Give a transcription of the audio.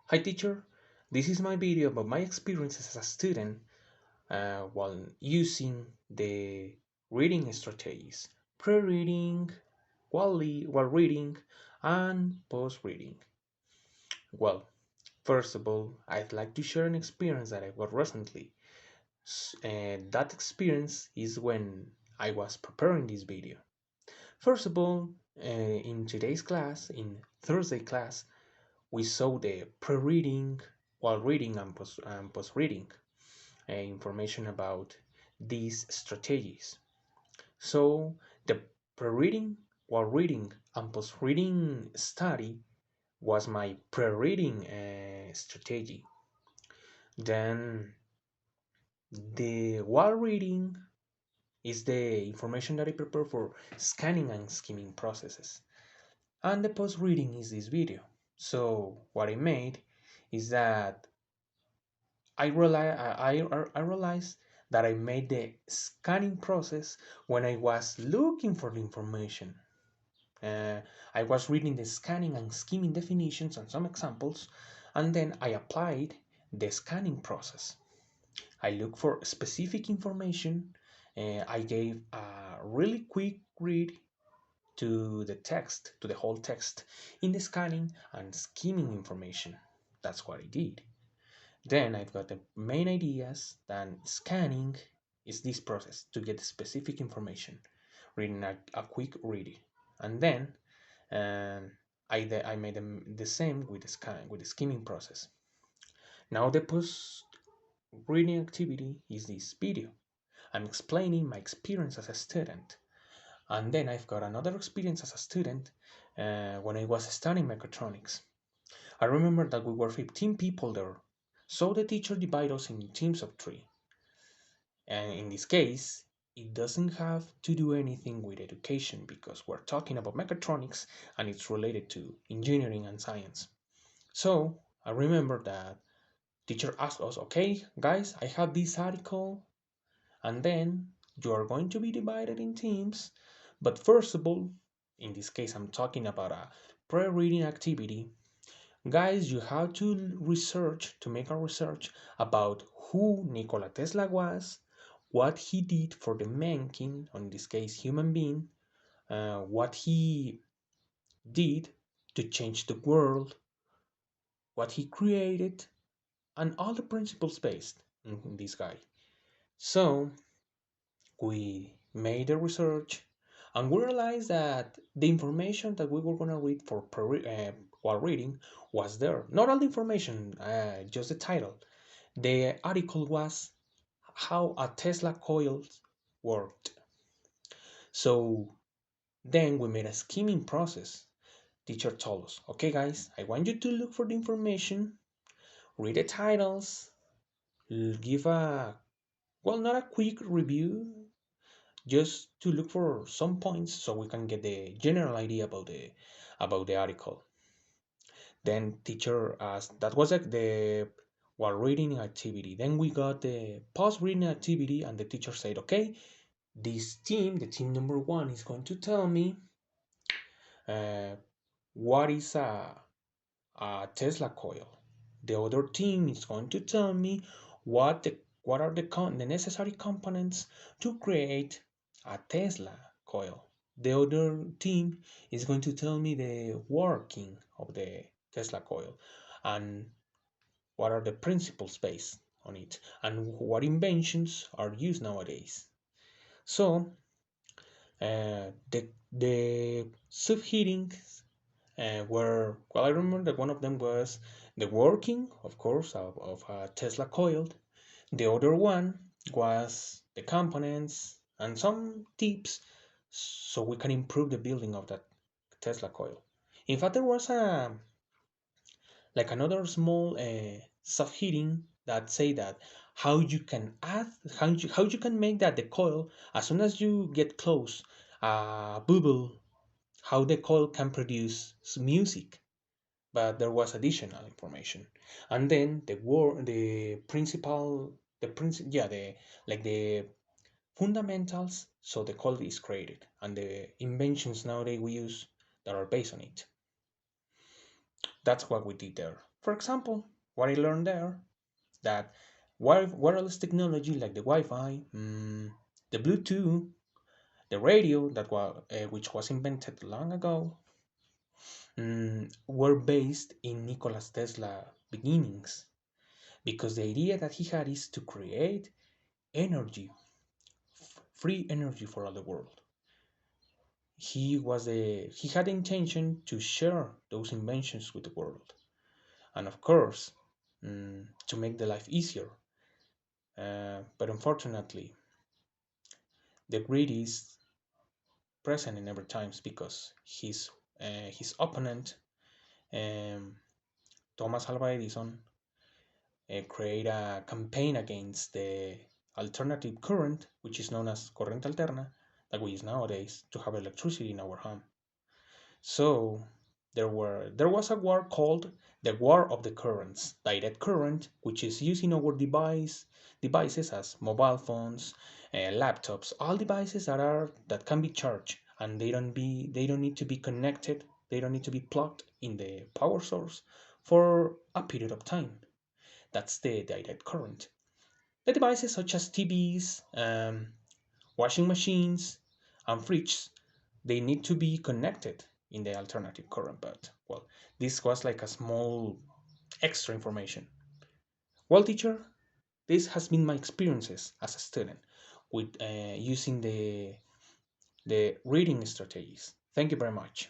Hi teacher, this is my video about my experiences as a student while using the reading strategies, pre-reading, while reading, and post-reading. Well, first of all, I'd like to share an experience that I got recently. And that experience is when I was preparing this video. First of all, in today's class, in Thursday class, we saw the pre-reading, while reading, and post-reading information about these strategies. So the pre-reading, while reading, and post-reading study was my pre-reading strategy. Then the while reading is the information that I prepare for scanning and skimming processes. And the post-reading is this video. So what I made is that I realized that I made the scanning process when I was looking for the information. Uh, I was reading the scanning and skimming definitions and some examples, and then I applied the scanning process. I looked for specific information. I gave a really quick read to the text, to the whole text, in the scanning and skimming information. That's what I did. Then I've got the main ideas. Then scanning is this process to get specific information, reading a quick read, and then I made them the same with the skimming process. Now the post reading activity is this video. I'm explaining my experience as a student, and then I've got another experience as a student when I was studying mechatronics. I remember that we were 15 people there, so the teacher divided us in teams of 3. And in this case, it doesn't have to do anything with education because we're talking about mechatronics and it's related to engineering and science. So I remember that teacher asked us, okay, guys, I have this article, and then you are going to be divided in teams. But first of all, in this case, I'm talking about a pre-reading activity. Guys, you have to make a research about who Nikola Tesla was, what he did for the mankind, or in this case, human being, what he did to change the world, what he created, and all the principles based in this guy. So we made the research and we realized that the information that we were going to read while reading was there. Not all the information, just the title. The article was how a Tesla coil worked. So then we made a skimming process. Teacher told us, okay guys, I want you to look for the information, read the titles, give not a quick review, just to look for some points so we can get the general idea about the article. Then teacher asked, that was like the while reading activity. Then we got the post reading activity, and the teacher said, okay, this team, the team number 1, is going to tell me uh, what is a Tesla coil. The other team is going to tell me what are the necessary components to create a Tesla coil. The other team is going to tell me the working of the Tesla coil and what are the principles based on it and what inventions are used nowadays. So the subheadings were, well, I remember that one of them was the working, of course, of a Tesla coil. The other one was the components and some tips so we can improve the building of that Tesla coil. In fact, there was another small subheading that say that how you can add how you can make that the coil, as soon as you get close bubble, how the coil can produce music. But there was additional information, and then the fundamentals, so the coil is created and the inventions nowadays we use that are based on it. That's what we did there. For example, what I learned there, that wireless technology like the Wi-Fi, the Bluetooth, the radio which was invented long ago, were based in Nikola Tesla beginnings, because the idea that he had is to create energy, free energy for all the world. He had the intention to share those inventions with the world, and of course, to make the life easier. But unfortunately, the greed is present in every times, because his opponent, um, Thomas Alva Edison, create a campaign against the alternative current, which is known as corrente alterna, that we use nowadays to have electricity in our home. So there was a war called the War of the Currents. Direct current, which is used in our devices as mobile phones, laptops, all devices that can be charged, and they don't need to be connected. They don't need to be plugged in the power source for a period of time. That's the direct current. The devices such as TVs, washing machines, and fridges, they need to be connected in the alternative current. But well, this was like a small extra information. Well, teacher, this has been my experiences as a student with using the reading strategies. Thank you very much.